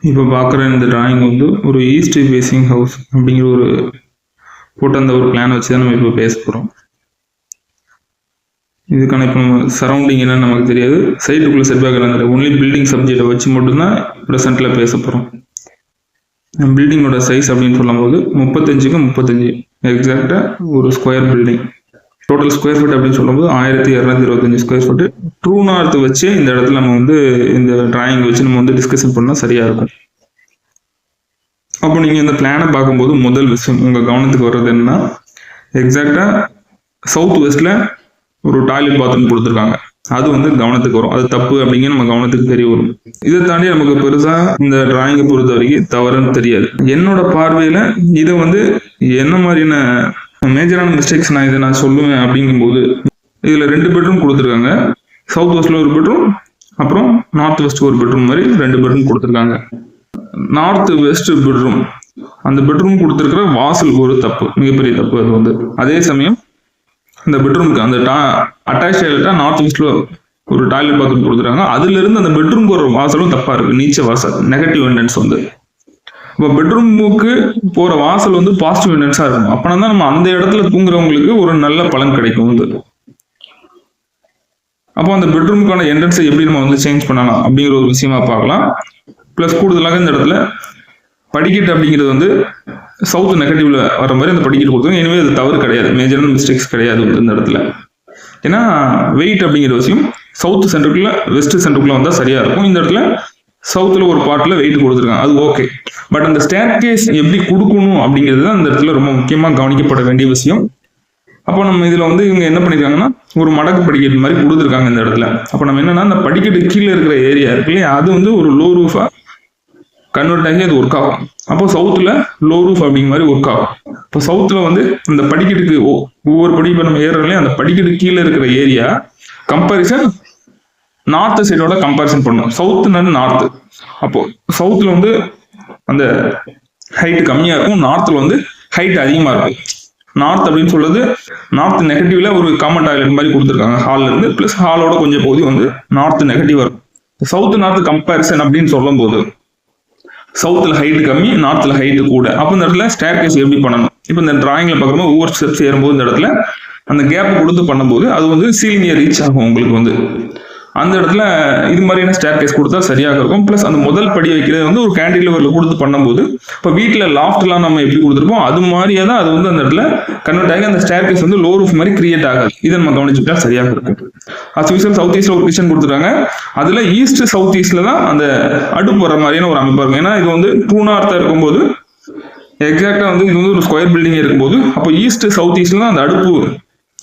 இப்போ பார்க்குற இந்த டிராயிங் வந்து ஒரு ஈஸ்ட் ஃபேஸிங் ஹவுஸ் அப்படிங்கிற ஒரு போட்டு அந்த ஒரு பிளான் வச்சு தான் நம்ம இப்போ பேச போகிறோம். இதுக்கான இப்போ நம்ம சரௌண்டிங் என்னன்னு நமக்கு தெரியாது. சைட்டுக்குள்ளே செட்பேக் இல்லைங்கிற ஒன்லி பில்டிங் சப்ஜெக்டை வச்சு மட்டும்தான் ப்ரெசென்ட்டில் பேச போகிறோம். பில்டிங்கோட சைஸ் அப்படின்னு சொல்லும்போது 35க்கு 35 எக்ஸாக்டாக ஒரு square building. Total square feet அப்படின்னு சொல்லும்போது 1225 ஸ்கொயர் ஃபீட்டு. ட்ரூ நார்த் வச்சு இந்த இடத்துல நம்ம வந்து இந்த டிராயிங் வச்சு நம்ம வந்து டிஸ்கஷன் பண்ணால் சரியாக இருக்கும். அப்போ நீங்கள் இந்த பிளானை பார்க்கும்போது முதல் விஷயம் உங்கள் கவனத்துக்கு வர்றது என்னன்னா, எக்ஸாக்டாக சவுத் வெஸ்ட்டில் ஒரு டாய்லெட் பாத்ரூம் கொடுத்துருக்காங்க. அது வந்து கவனத்துக்கு வரும். அது தப்பு அப்படிங்கிற நம்ம கவனத்துக்கு தெரிய வரும். இதை தாண்டி நமக்கு பெருசாக இந்த டிராயிங்கை பொறுத்த வரைக்கும் தவறுன்னு தெரியாது. என்னோட பார்வையில் இதை வந்து என்ன மாதிரியான மேஜரான மிஸ்டேக்ஸ் நான் சொல்லுவேன் அப்படிங்கும்போது, இதில் 2 பெட்ரூம் கொடுத்துருக்காங்க. சவுத் வெஸ்ட்டில் ஒரு பெட்ரூம், அப்புறம் நார்த் வெஸ்ட் ஒரு பெட்ரூம் மாதிரி 2 பெட்ரூம் கொடுத்துருக்காங்க. நார்த் வெஸ்ட் பெட்ரூம், அந்த பெட்ரூம் கொடுத்துருக்கிற வாசல் ஒரு தப்பு, மிகப்பெரிய தப்பு. அது வந்து அதே சமயம் அந்த பெட்ரூமுக்கு அந்த அட்டாச் டாய்லெட்டா நார்த் வெஸ்ட்ல ஒரு டாய்லெட் பாத்ரூம் கொடுத்துருக்காங்க. அதுல இருந்து அந்த பெட்ரூம் போற வாசலும் தப்பா இருக்கு. நீச்ச வாசல், நெகட்டிவ் என்ட்ரன்ஸ் வந்து. இப்போ பெட்ரூமுக்கு போற வாசல் வந்து பாசிட்டிவ் என்ட்ரன்ஸா இருக்கும். அப்பனா தான் நம்ம அந்த இடத்துல தூங்குறவங்களுக்கு ஒரு நல்ல பலன் கிடைக்கும் வந்து. அப்போ அந்த பெட்ரூமுக்கான என்ட்ரன்ஸை எப்படி நம்ம வந்து சேஞ்ச் பண்ணலாம் அப்படிங்கிற ஒரு விஷயமா பார்க்கலாம். பிளஸ் கூடுதலாக இந்த இடத்துல படிக்கட்டு அப்படிங்கிறது வந்து சவுத் நெகட்டிவ்ல வர மாதிரி அந்த படிக்கட்டு கொடுத்தாங்க. எனவே அது தவறு கிடையாது, மேஜரான மிஸ்டேக்ஸ் கிடையாது இந்த இடத்துல. ஏன்னா வெயிட் அப்படிங்கிற விஷயம் சவுத் சென்டருக்குள்ள வெஸ்ட் சென்டருக்குள்ள வந்தால் சரியா இருக்கும். இந்த இடத்துல சவுத்தில் ஒரு பார்ட்டில் வெயிட் கொடுத்துருக்காங்க, அது ஓகே. பட் அந்த ஸ்டேர் கேஸ் எப்படி கொடுக்கணும் அப்படிங்கிறது தான் இந்த இடத்துல ரொம்ப முக்கியமாக கவனிக்கப்பட வேண்டிய விஷயம். அப்போ நம்ம இதில் வந்து இவங்க என்ன பண்ணியிருக்காங்கன்னா, ஒரு மடக்கு படிக்கட்டு மாதிரி கொடுத்துருக்காங்க இந்த இடத்துல. அப்போ நம்ம என்னன்னா, அந்த படிக்கட்டு கீழே இருக்கிற ஏரியா இருக்கு இல்லையா, அது வந்து ஒரு லோ ரூஃபா கன்வெர்ட் ஆகி அது ஒர்க் ஆகும். அப்போ சவுத்தில் லோ ரூஃப் அப்படிங்கிற மாதிரி ஒர்க் ஆகும். இப்போ சவுத்தில் வந்து அந்த படிக்கட்டுக்கு ஒவ்வொரு படி இப்போ நம்ம ஏறலையே, அந்த படிக்கட்டு கீழே இருக்கிற ஏரியா கம்பேரிசன் நார்த் சைடோட கம்பேரிசன் பண்ணணும். சவுத்துனா நார்த்து. அப்போ சவுத்தில் வந்து அந்த ஹைட் கம்மியாக இருக்கும், நார்த்தில் வந்து ஹைட் அதிகமாக இருக்கும். நார்த் அப்படின்னு சொல்றது நார்த் நெகட்டிவ்ல ஒரு காமன் டாய்லெட் மாதிரி கொடுத்துருக்காங்க ஹால்ல இருந்து. பிளஸ் ஹாலோட கொஞ்சம் பகுதி வந்து நார்த் நெகட்டிவ் இருக்கும். சவுத் நார்த் கம்பேரிசன் அப்படின்னு சொல்லும் போது சவுத்தில் ஹைட் கம்மி, நார்த்தில் ஹைட்டு கூட. அப்போ இந்த இடத்துல ஸ்டேர் கேஸ் எப்படி பண்ணணும்? இப்போ இந்த டிராயிங்கில் பார்க்கும்போது ஒவ்வொரு ஸ்டெப்ஸ் ஏறும்போது இந்த இடத்துல அந்த கேப் கொடுத்து பண்ணும்போது அது வந்து சீலிங் ரீச் ஆகும் உங்களுக்கு வந்து. அந்த இடத்துல இது மாதிரியான ஸ்டேர் கேஸ் கொடுத்தா சரியாக இருக்கும். பிளஸ் அந்த முதல் படி வைக்கிறது வந்து ஒரு கேண்டிலிவரில் கொடுத்து பண்ணும்போது, இப்போ வீட்டில் லாஃப்ட்லாம் நம்ம எப்படி கொடுத்துருப்போம் அது மாதிரியே தான் அது வந்து அந்த இடத்துல கன்வெர்ட் ஆகி அந்த ஸ்டேர் கேஸ் வந்து லோ ரூஃப் மாதிரி கிரியேட் ஆகாது. இதை நம்ம கவனிச்சுட்டா சரியாக இருக்கும். அது யூஸ்வல் சவுத் ஈஸ்ட்ல ஒரு கிச்சன் கொடுத்துருக்காங்க. அதுல ஈஸ்ட் சவுத் ஈஸ்ட்ல தான் அந்த அடுப்பு வர மாதிரியான ஒரு அமைப்பா இருக்கும். ஏன்னா இது வந்து ட்ரூ நார்த்தா இருக்கும்போது எக்ஸாக்டா வந்து இது வந்து ஒரு ஸ்கொயர் பில்டிங் இருக்கும்போது, அப்போ ஈஸ்ட் சவுத் ஈஸ்ட்ல தான் அந்த அடுப்பு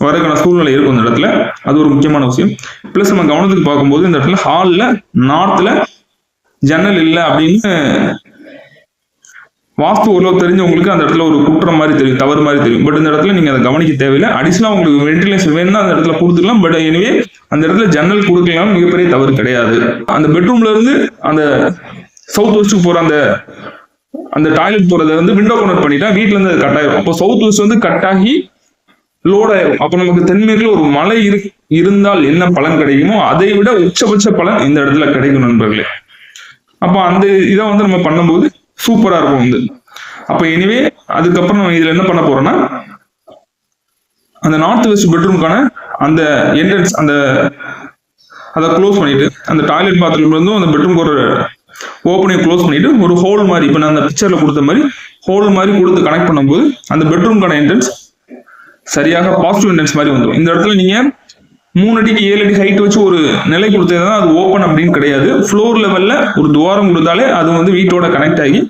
வரக்கான சூழ்நிலை இருக்கும் இந்த இடத்துல. அது ஒரு முக்கியமான விஷயம். பிளஸ் நம்ம கவனத்துக்கு பார்க்கும்போது இந்த இடத்துல ஹால்ல நார்த்ல ஜன்னல் இல்லை அப்படின்னு வாஸ்து ஓரளவு தெரிஞ்சவங்களுக்கு அந்த இடத்துல ஒரு குற்றம் மாதிரி தெரியும், தவறு மாதிரி தெரியும். பட் இந்த இடத்துல நீங்க அதை கவனிக்க தேவையில்லை. அடிஷனலா உங்களுக்கு வென்டிலேஷன் வேணும்னா அந்த இடத்துல கொடுத்துக்கலாம். பட் எனவே அந்த இடத்துல ஜன்னல் கொடுக்கலாம் மிகப்பெரிய தவறு கிடையாது. அந்த பெட்ரூம்ல இருந்து அந்த சவுத் வெஸ்ட்டுக்கு போற அந்த டாய்லெட் போறதை வந்து விண்டோ கனெக்ட் பண்ணிட்டா வீட்டுல இருந்து அது கட் ஆயிரும். அப்போ சவுத் வெஸ்ட் வந்து கட் ஆகி லோட் ஆயிரும். அப்போ நமக்கு தென்மேற்குல ஒரு மலை இருந்தால் என்ன பலன் கிடைக்குமோ அதை விட உச்சபட்ச பலன் இந்த இடத்துல கிடைக்கும் நண்பர்களே. அப்போ அந்த இதை வந்து நம்ம பண்ணும்போது சூப்பரா இருக்கும் வந்து. அப்ப எனிவே அதுக்கப்புறம் நம்ம இதுல என்ன பண்ண போறோம்னா, அந்த நார்த் வெஸ்ட் பெட்ரூம்கான அந்த என்ட்ரன்ஸ் அதை க்ளோஸ் பண்ணிட்டு, அந்த டாய்லெட் பாத்ரூம்ல இருந்தும் அந்த பெட்ரூம் ஒரு ஓப்பனிங் க்ளோஸ் பண்ணிட்டு ஒரு ஹோல் மாதிரி, இப்ப நான் அந்த பிக்சர்ல கொடுத்த மாதிரி ஹோல் மாதிரி கொடுத்து கனெக்ட் பண்ணும்போது அந்த பெட்ரூம்கான என்ட்ரன்ஸ் சரியாக பாசிட்டிவ் என்ட்ரன்ஸ் மாதிரி வந்துடும். இந்த இடத்துல நீங்க 3 அடிக்கு 7 அடி ஹைட் வச்சு ஒரு நிலை கொடுத்ததுதான் அது ஓப்பன் அப்படின்னு கிடையாது. ஃப்ளோர் லெவல்ல ஒரு துவாரம் கொடுத்தாலே அது வந்து வீட்டோட கனெக்ட் ஆகி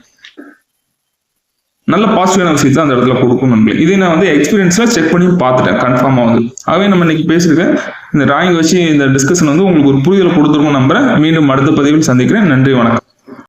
நல்ல பாசிட்டிவான விஷயத்தை அந்த இடத்துல கொடுக்கும் நம்மளுக்கு. இதை நான் வந்து எக்ஸ்பீரியன்ஸ்ல செக் பண்ணி பார்த்துட்டேன் கன்ஃபார்மா வந்து. ஆகவே நம்ம இன்னைக்கு பேசியிருக்கேன் இந்த டிராயிங் வச்சு இந்த டிஸ்கஷன் வந்து உங்களுக்கு ஒரு புரிதலை கொடுத்துருக்கோம் நம்புறேன். மீண்டும் அடுத்த பதிவில் சந்திக்கிறேன். நன்றி, வணக்கம்.